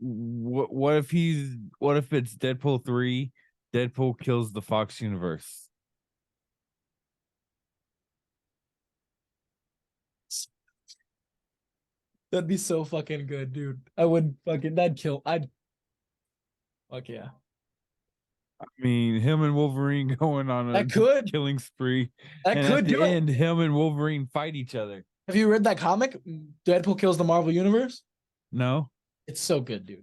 S2: What if it's Deadpool 3, Deadpool kills the Fox universe?
S1: That'd be so fucking good, dude. I would fucking I'd fuck yeah.
S2: I mean, him and Wolverine going on a killing spree.
S1: That
S2: and
S1: could
S2: at the
S1: do
S2: end,
S1: it.
S2: him and Wolverine fight each other.
S1: Have you read that comic? Deadpool kills the Marvel Universe?
S2: No.
S1: It's so good, dude.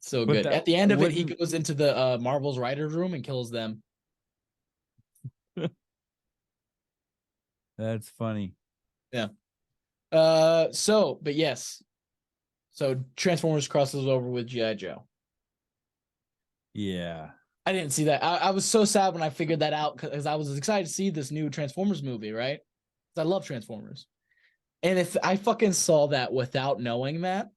S1: So good. At the end of it, he goes into the Marvel's writer's room and kills them.
S2: That's funny.
S1: Yeah. But yes. So Transformers crosses over with G.I. Joe.
S2: Yeah.
S1: I didn't see that. I was so sad when I figured that out because I was excited to see this new Transformers movie, right? Because I love Transformers. And if I fucking saw that without knowing that,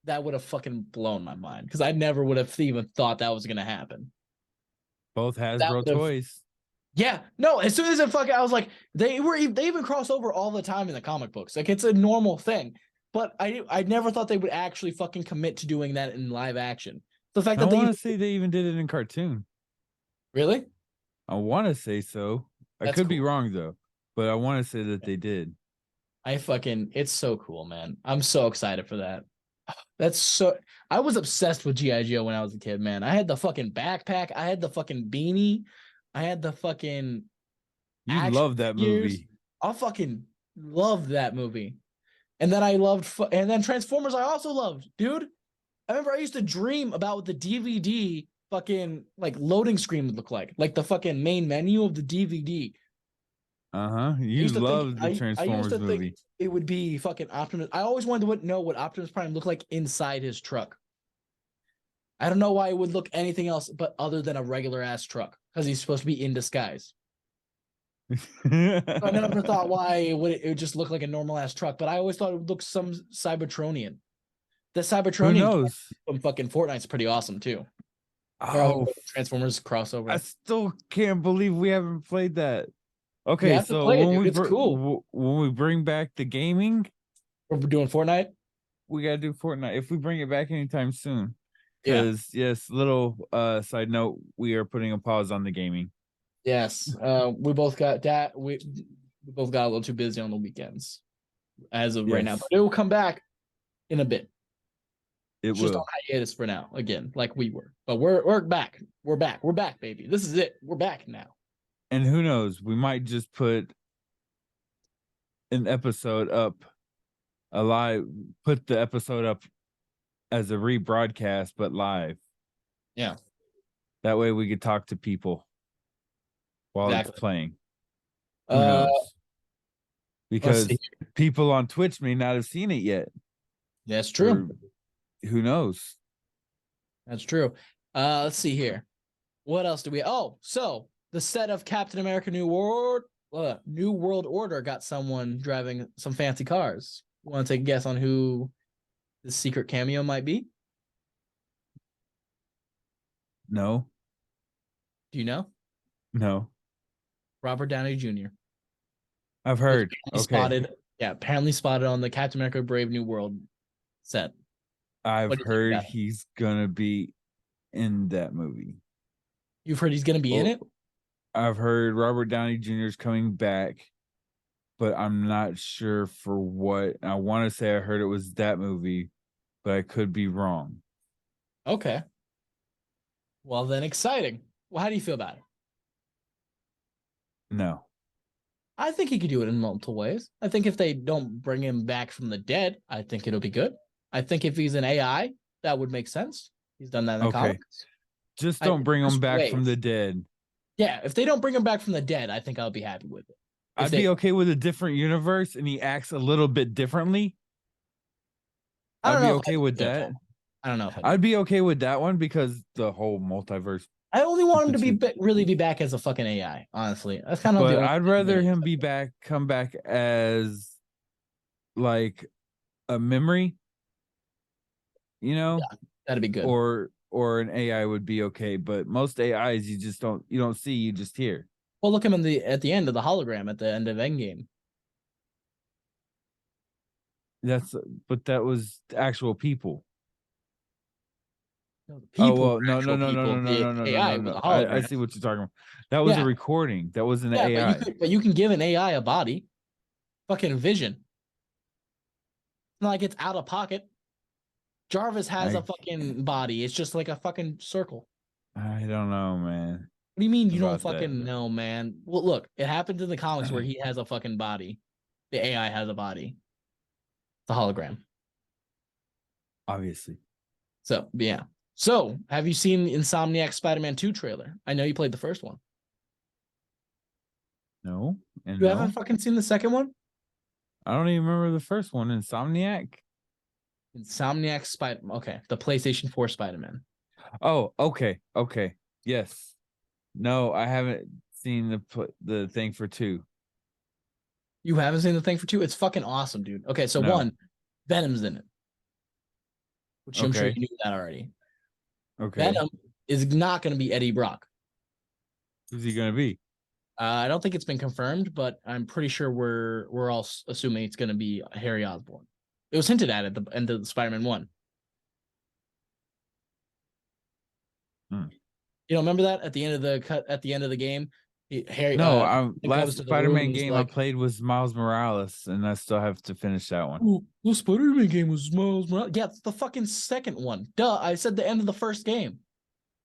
S1: that would have fucking blown my mind because I never would have even thought that was going to happen.
S2: Both Hasbro toys.
S1: Yeah, no, as soon as it fucking, I was like, they even cross over all the time in the comic books. Like it's a normal thing. But I never thought they would actually fucking commit to doing that in live action. The fact that
S2: I want to say they even did it in cartoon.
S1: Really?
S2: I want to say so. I could be wrong though, but I want to say that they did.
S1: It's so cool, man. I'm so excited for that. I was obsessed with G.I. Joe when I was a kid, man. I had the fucking backpack. I had the fucking beanie. I had the fucking.
S2: You love that movie.
S1: I fucking loved that movie. And then and then Transformers I also loved, dude. I remember I used to dream about what the DVD fucking like loading screen would look like the fucking main menu of the DVD.
S2: You love the Transformers
S1: I used to
S2: movie.
S1: think it would be fucking Optimus. I always wanted to know what Optimus Prime looked like inside his truck. I don't know why it would look anything else but other than a regular ass truck because he's supposed to be in disguise. I never thought why it would just look like a normal ass truck, but I always thought it would look some Cybertronian. The Cybertronian from fucking Fortnite's pretty awesome too.
S2: Oh,
S1: Transformers crossover.
S2: I still can't believe we haven't played that. Okay, so when we bring back the gaming,
S1: we're doing Fortnite.
S2: We gotta do Fortnite if we bring it back anytime soon. Because yes, little side note, we are putting a pause on the gaming.
S1: Yes, we both got that. We both got a little too busy on the weekends as of right now, but it will come back in a bit. It's just on hiatus for now, again, like we were. But we're back. We're back, baby. This is it. We're back now.
S2: And who knows? We might just put an episode up put the episode up as a rebroadcast, but live.
S1: Yeah.
S2: That way we could talk to people while it's playing. Who knows? Because people on Twitch may not have seen it yet.
S1: That's true.
S2: Who knows?
S1: That's true. Let's see here. What else do we? Oh, so the set of Captain America New World Order got someone driving some fancy cars. Want to take a guess on who the secret cameo might be?
S2: No.
S1: Do you know?
S2: No.
S1: Robert Downey Jr.
S2: I've heard.
S1: Apparently spotted on the Captain America Brave New World set.
S2: I've heard he's gonna be in that movie.
S1: You've heard he's gonna be in it?
S2: I've heard Robert Downey Jr. is coming back, but I'm not sure for what. I want to say I heard it was that movie, but I could be wrong.
S1: Okay. Well, then exciting. Well, how do you feel about it?
S2: No.
S1: I think he could do it in multiple ways. I think if they don't bring him back from the dead, I think it'll be good. I think if he's an AI, that would make sense. He's done that in the comics.
S2: Just don't bring
S1: there's
S2: them back from
S1: ways.
S2: the dead.
S1: Yeah, if they don't bring him back from the dead, I think I'll be happy with it.
S2: I'd be okay with a different universe and he acts a little bit differently.
S1: I don't
S2: I'd be
S1: know if
S2: okay
S1: I'd
S2: with
S1: do
S2: that.
S1: I don't know if
S2: I'd be okay with that one because the whole multiverse.
S1: I only want him to be really be back as a fucking AI. Honestly, that's kind of the
S2: But
S1: only.
S2: I'd rather him be back, come back as like a memory, you know,
S1: Yeah, that'd be good.
S2: or an AI would be okay. But most AIs you don't see, you just hear.
S1: Well, look him at the end of the hologram at the end of Endgame.
S2: But that was actual people.
S1: No, the
S2: Oh
S1: people
S2: well,
S1: were
S2: no, no,
S1: actual
S2: no, no,
S1: people.
S2: no, no,
S1: The
S2: no, no, no,
S1: AI
S2: no,
S1: was
S2: no.
S1: a
S2: I
S1: hologram.
S2: see what you're talking about. That was a
S1: Yeah,
S2: recording. That wasn't an
S1: yeah,
S2: AI.
S1: but you can give an AI a body, fucking vision. It's not like it's out of pocket. Jarvis has a fucking body. It's just like a fucking circle.
S2: I don't know, man.
S1: What do you mean you don't
S2: About that.
S1: fucking know, man? Well, look, it happens in the comics where he has a fucking body. The AI has a body. It's a hologram.
S2: Obviously.
S1: So, yeah. So, have you seen the Insomniac Spider-Man 2 trailer? I know you played the first one.
S2: No. And
S1: You haven't
S2: no.
S1: fucking seen the second one?
S2: I don't even remember the first one. Insomniac.
S1: Insomniac Spider. Okay, the PlayStation 4 Spider-Man.
S2: Oh, okay. Okay. Yes. No, I haven't seen the thing for 2.
S1: You haven't seen the thing for 2? It's fucking awesome, dude. Okay, so
S2: No.
S1: 1, Venom's in it. Which I'm sure
S2: Okay.
S1: you knew that already.
S2: Okay.
S1: Venom is not going to be Eddie Brock.
S2: Who's he gonna be?
S1: I don't think it's been confirmed, but I'm pretty sure we're all assuming it's going to be Harry Osborn. It was hinted at the end of the Spider-Man 1. You don't remember that at the end of the game, Harry
S2: No,
S1: goes
S2: last
S1: to the room
S2: Spider-Man
S1: and he's
S2: game I
S1: like,
S2: played was Miles Morales, and I still have to finish that one.
S1: "Oh, the Spider-Man game was Miles Morales." Yeah, it's the fucking second one. Duh, I said the end of the first game.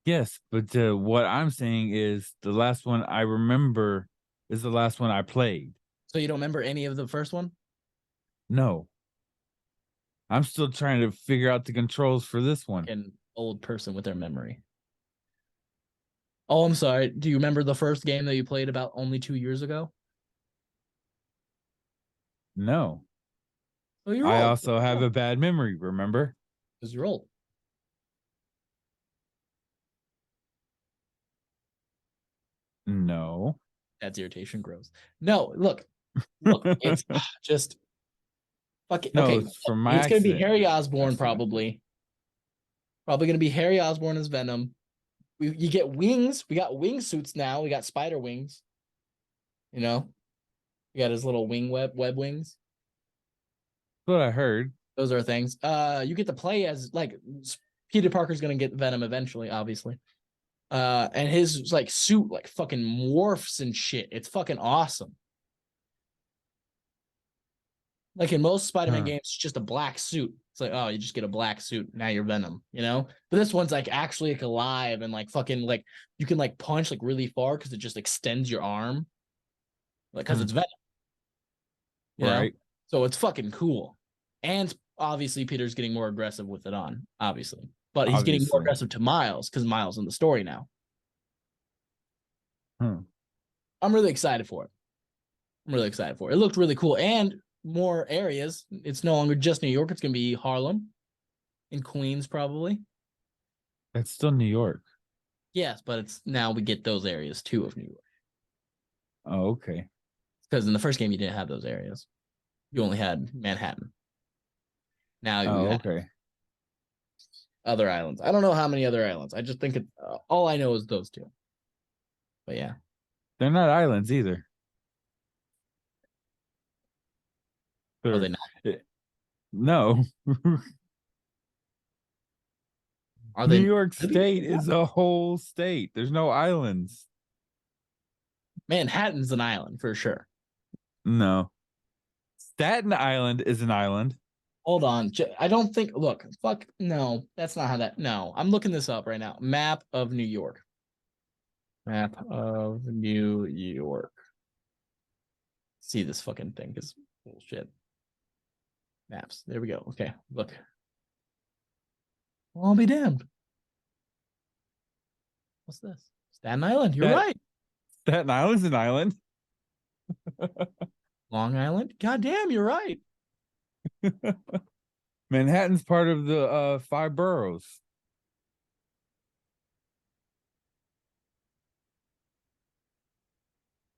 S2: Yes, but what I'm saying is the last one I remember is the last one I played.
S1: So you don't remember any of the first one?
S2: No. I'm still trying to figure out the controls for this one.
S1: An old person with their memory. Oh, I'm sorry. Do you remember the first game that you played about only 2 years ago?
S2: No.
S1: Oh, you're
S2: I
S1: old.
S2: also have a bad memory, remember?
S1: Because you're old.
S2: No.
S1: That's irritation grows. No, look, it's just fucking
S2: No,
S1: okay.
S2: it's from my
S1: It's gonna be
S2: accident.
S1: Harry Osborn probably. Probably gonna be Harry Osborn as Venom. You get wings. We got wingsuits now. We got spider wings. You know, we got his little web wings.
S2: That's what I heard.
S1: Those are things. You get to play as like Peter Parker's gonna get Venom eventually, obviously. And his like suit like fucking morphs and shit. It's fucking awesome. Like in most Spider-Man games, it's just a black suit. It's like, oh, you just get a black suit. Now you're Venom, you know? But this one's like actually like alive and like fucking like you can like punch like really far because it just extends your arm. Like because it's Venom. You know?
S2: Right.
S1: So it's fucking cool. And obviously Peter's getting more aggressive with it on, obviously. But he's getting more
S2: Obviously.
S1: aggressive to Miles because Miles in the story now. I'm really excited for it. I'm really excited for it. It looked really cool. And more areas. It's no longer just New York. It's gonna be Harlem and Queens, probably.
S2: That's still New York.
S1: Yes, but it's now we get those areas too of New York.
S2: Oh, okay.
S1: Because in the first game you didn't have those areas. You only had Manhattan. Now you
S2: Oh,
S1: have
S2: okay.
S1: other islands. I don't know how many other islands. I just think it. All I know is those two. But yeah,
S2: They're not islands either.
S1: are
S2: They're
S1: they not?
S2: no.
S1: Are
S2: New
S1: they?
S2: York State is a whole state. There's no islands.
S1: Manhattan's an island for sure.
S2: No. Staten Island is an island.
S1: Hold on. I don't think. Look, fuck. No, that's not how that. No, I'm looking this up right now. Map of New York. Map of New York. See this fucking thing because bullshit. Maps. There we go. Okay, look. I'll be damned. What's this? Staten Island. You're
S2: That-
S1: right.
S2: Staten Island's an island.
S1: Long Island. God damn, you're right.
S2: Manhattan's part of the 5 boroughs.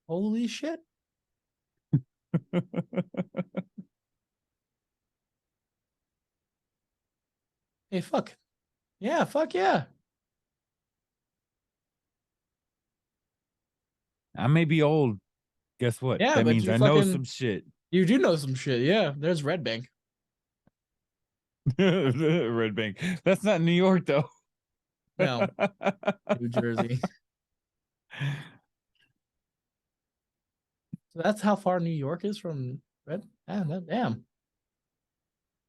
S1: Holy shit. Hey, fuck. Yeah, fuck yeah.
S2: I may be old. Guess what?
S1: Yeah,
S2: that
S1: but
S2: means
S1: you
S2: I know
S1: fucking
S2: some shit.
S1: you do know some shit. Yeah, there's Red Bank.
S2: Red Bank. That's not New York though.
S1: No, New Jersey. So that's how far New York is from Red. Damn.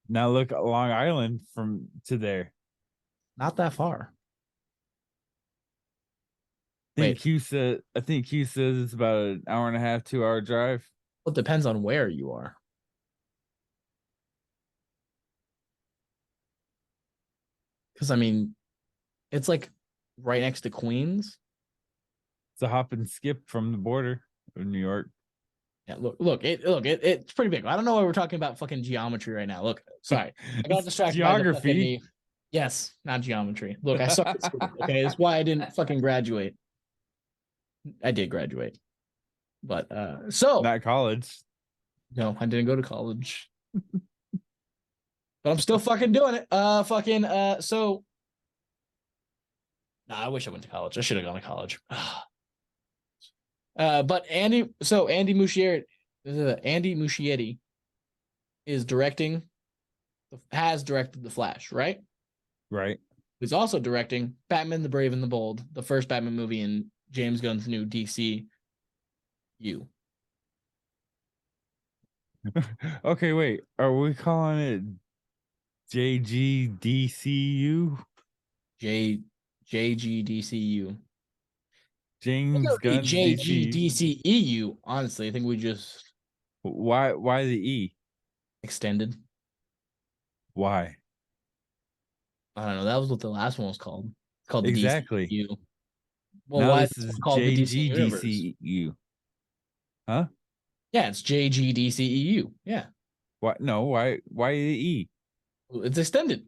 S2: Now look at Long Island from to there.
S1: Not that far.
S2: I think Hugh says it's about an hour and a half, 2-hour drive.
S1: Well, it depends on where you are. Because I mean, it's like right next to Queens.
S2: It's a hop and skip from the border of New York.
S1: Yeah, it's pretty big. I don't know why we're talking about fucking geometry right now. Look, sorry, I got distracted by the fucking. Yes, not geometry. Look, I suck at school. Okay, that's why I didn't fucking graduate. I did graduate, but
S2: not college.
S1: No, I didn't go to college, but I'm still fucking doing it. So. Nah, I wish I went to college. I should have gone to college. But Andy Muschietti is has directed The Flash, right?
S2: Right.
S1: He's also directing Batman the Brave and the Bold, the first Batman movie in James Gunn's new DCU.
S2: Okay, wait. Are we calling it JGDCU?
S1: JGDCU.
S2: James Gunn's DC.
S1: JGDCEU. Honestly, I think we just
S2: Why the E?
S1: extended.
S2: Why?
S1: I don't know. That was what the last one was called. It's called the
S2: exactly.
S1: DCU. Well,
S2: now
S1: why
S2: this is
S1: called the DC Universe?
S2: JGDCU. Huh?
S1: Yeah, it's JGDCEU. Yeah.
S2: Why? No. Why the E?
S1: It's extended.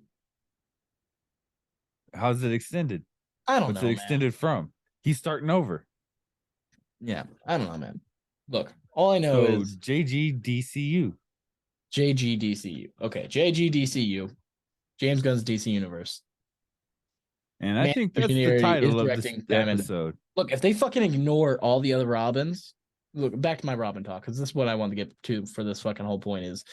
S2: How's it extended?
S1: I don't
S2: What's
S1: know.
S2: it extended from? He's starting over.
S1: Yeah, I don't know, man. Look, all I know is
S2: JGDCU.
S1: JGDCU. Okay, JGDCU. James Gunn's DC Universe.
S2: And I think that's the title of this
S1: Batman.
S2: episode.
S1: Look, if they fucking ignore all the other Robins, look, back to my Robin talk, because this is what I want to get to for this fucking whole point is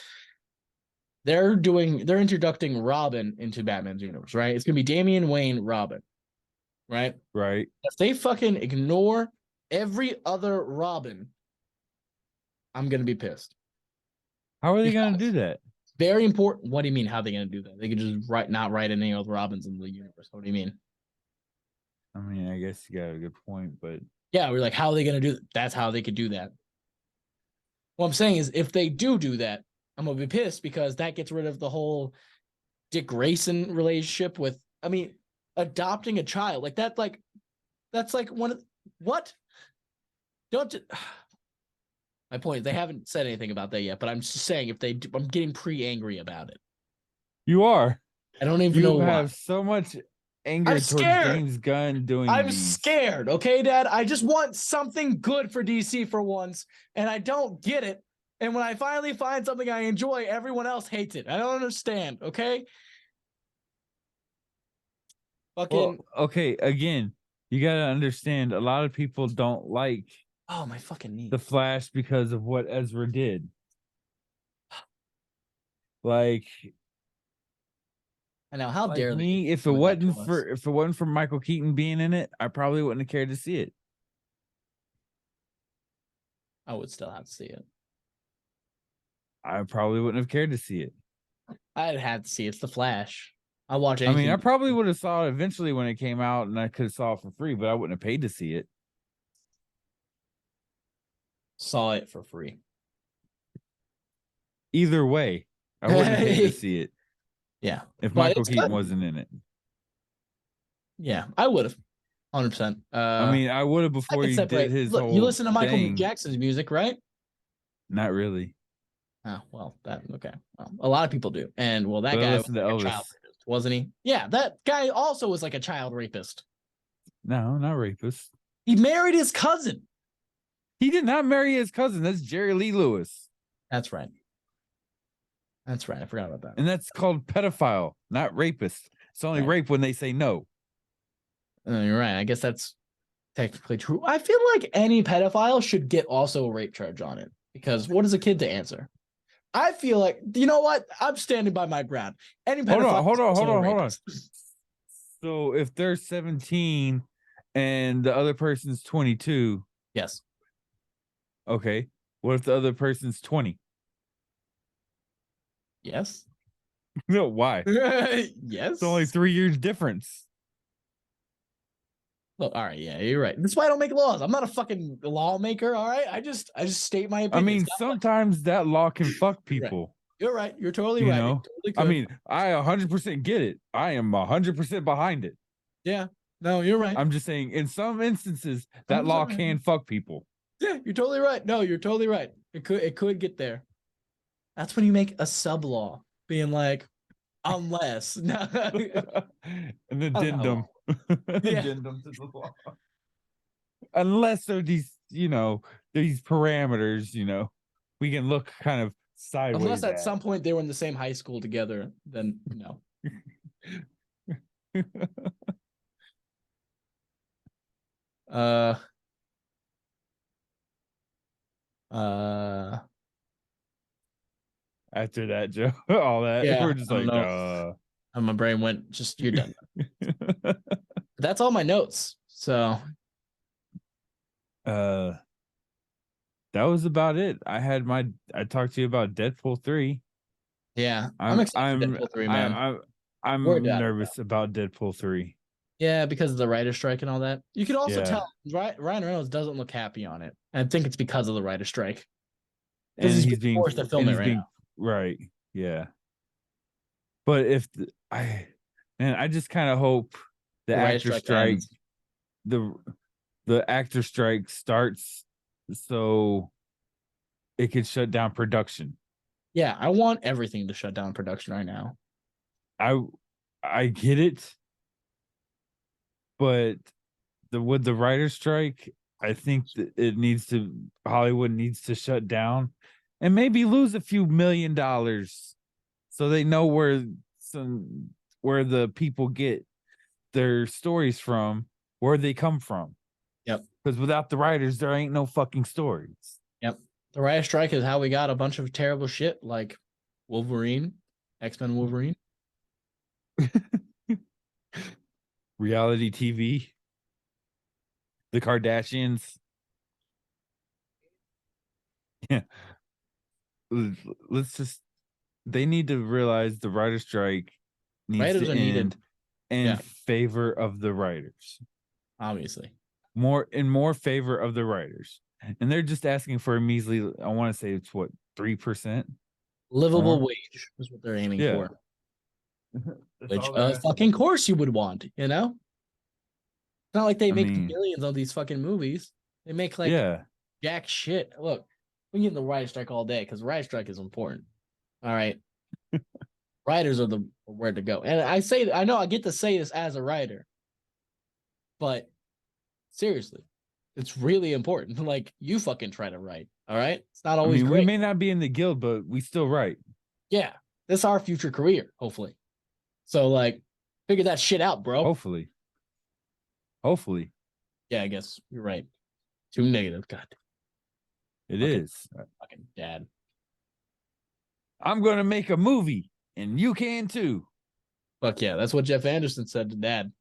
S1: they're introducing Robin into Batman's universe, right? It's gonna be Damian Wayne Robin, right?
S2: Right.
S1: If they fucking ignore every other Robin, I'm gonna be pissed.
S2: How are they gonna do that?
S1: Very important. What do you mean? How are they gonna do that? They could just not write any other Robins in the universe. What do you mean?
S2: I mean, I guess you got a good point, but
S1: yeah, we're like, how are they gonna do that? That's how they could do that. What I'm saying is, if they do that, I'm gonna be pissed because that gets rid of the whole Dick Grayson relationship with. I mean, adopting a child like that, that's like one of what? Don't. My point is they haven't said anything about that yet, but I'm just saying if they do, I'm getting angry about it.
S2: You are.
S1: I don't even know why.
S2: You have so much anger towards James Gunn doing
S1: I'm scared, okay, Dad? I just want something good for DC for once, and I don't get it. And when I finally find something I enjoy, everyone else hates it. I don't understand, okay? Fucking
S2: okay, again, you gotta understand a lot of people don't like
S1: my fucking knee.
S2: The Flash because of what Ezra did. Like,
S1: I know how dare
S2: me, if it wasn't for Michael Keaton being in it, I probably wouldn't have cared to see it.
S1: I would still have to see it.
S2: I probably wouldn't have cared to see it.
S1: I'd have to see it. It's The Flash. I watch
S2: anything. I mean, I probably would have saw it eventually when it came out, and I could have saw it for free, but I wouldn't have paid to see it.
S1: Saw it for free.
S2: Either way, I wouldn't have paid to see it.
S1: Yeah.
S2: If Michael Keaton wasn't in it.
S1: Yeah, I would have. 100%.
S2: I mean, I would have
S1: I
S2: before
S1: can
S2: he did
S1: separate.
S2: his
S1: Look,
S2: whole
S1: you listen to Michael
S2: thing.
S1: Jackson's music, right?
S2: Not really.
S1: Oh, well, that okay. Well, a lot of people do. And well, that
S2: But I
S1: guy was
S2: listen to
S1: like a
S2: Elvis.
S1: child rapist, wasn't he? Yeah, that guy also was like a child rapist.
S2: No, not rapist.
S1: He married his cousin.
S2: He did not marry his cousin. That's Jerry Lee Lewis.
S1: That's right. That's right. I forgot about that.
S2: And that's called pedophile, not rapist. It's only
S1: Right.
S2: rape when they say no.
S1: You're right. I guess that's technically true. I feel like any pedophile should get also a rape charge on it because what is a kid to answer? I feel like, you know what? I'm standing by my ground. Any pedophile.
S2: Hold on. So if they're 17 and the other person's 22.
S1: Yes.
S2: Okay. What if the other person's 20?
S1: Yes.
S2: No, why?
S1: Yes.
S2: It's only 3 years difference.
S1: Look, all right, yeah, you're right. That's why I don't make laws. I'm not a fucking lawmaker, all right? I just state my opinion.
S2: I mean, sometimes that law can fuck people.
S1: You're right. You're totally
S2: You
S1: right.
S2: know?
S1: Totally
S2: I mean, I 100% get it. I am 100% behind it.
S1: yeah. No, you're right.
S2: I'm just saying, in some instances, that law can fuck people.
S1: Yeah, you're totally right. No, you're totally right. It could get there. That's when you make a sub law, being like, unless
S2: An addendum.
S1: Yeah.
S2: Addendum to the law. Unless there are these, these parameters, we can look kind of sideways.
S1: Unless at some point they were in the same high school together, then no.
S2: After that, Joe, all that,
S1: yeah,
S2: we're just like,
S1: and my brain went, just you're done. That's all my notes. So,
S2: that was about it. I talked to you about Deadpool 3.
S1: Yeah, I'm excited for Deadpool 3, man.
S2: I'm nervous about Deadpool 3.
S1: Yeah, because of the writer's strike and all that. You can also tell Ryan Reynolds doesn't look happy on it. I think it's because of the writer's strike.
S2: And
S1: he's being forced to film it right now.
S2: Right. Yeah. But I just kind of hope the actor strike, the actor strike starts so it could shut down production.
S1: Yeah, I want everything to shut down production right now.
S2: I get it, but with the writer's strike, I think that Hollywood needs to shut down and maybe lose a few $1 million so they know where the people get their stories from, where they come from.
S1: Yep.
S2: Because without the writers, there ain't no fucking stories.
S1: Yep. The writer's strike is how we got a bunch of terrible shit like Wolverine, X-Men Wolverine.
S2: Reality TV. The Kardashians. Yeah. They need to realize the writer's strike needs to end in favor of the writers.
S1: Obviously.
S2: More favor of the writers. And they're just asking for a measly, I want to say it's what, 3%?
S1: Livable wage is what they're aiming for. Which fucking course you would want, you know? It's not like they make millions on these fucking movies. They make like jack shit. Look, we get in the writer's strike all day because writer's strike is important. All right. Writers are the where to go. And I know I get to say this as a writer, but seriously, it's really important. Like, you fucking try to write. All right. It's not always great.
S2: We may not be in the guild, but we still write.
S1: Yeah. This is our future career, hopefully. So, like, figure that shit out, bro.
S2: Hopefully.
S1: Yeah, I guess you're right. Too negative. God.
S2: It is.
S1: Fucking dad.
S2: I'm going to make a movie, and you can too.
S1: Fuck yeah. That's what Jeff Anderson said to dad.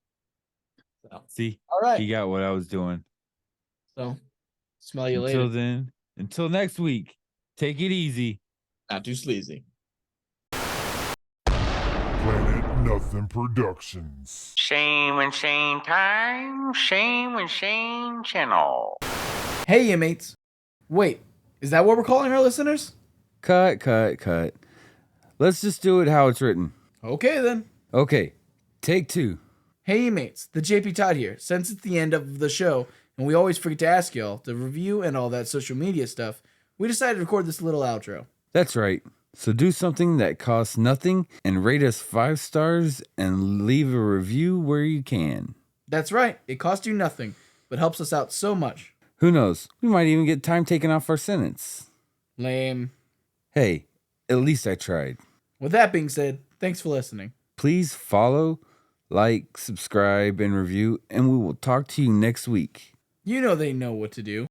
S1: So.
S2: See?
S1: All right.
S2: He got what I was doing.
S1: So, smell you later.
S2: Until next week, take it easy.
S1: Not too sleazy.
S3: Planet Nothing Productions.
S4: Shame and Shane time. Shame and Shane channel.
S5: Hey, you mates. Wait, is that what we're calling our listeners?
S2: Cut. Let's just do it how it's written.
S5: Okay, then.
S2: Okay, take 2.
S5: Hey mates, the JP Todd here. Since it's the end of the show, and we always forget to ask y'all the review and all that social media stuff, we decided to record this little outro.
S2: That's right. So do something that costs nothing and rate us 5 stars and leave a review where you can.
S5: That's right, it costs you nothing, but helps us out so much.
S2: Who knows? We might even get time taken off our sentence.
S5: Lame.
S2: Hey, at least I tried.
S5: With that being said, thanks for listening.
S2: Please follow, like, subscribe, and review, and we will talk to you next week.
S5: You know they know what to do.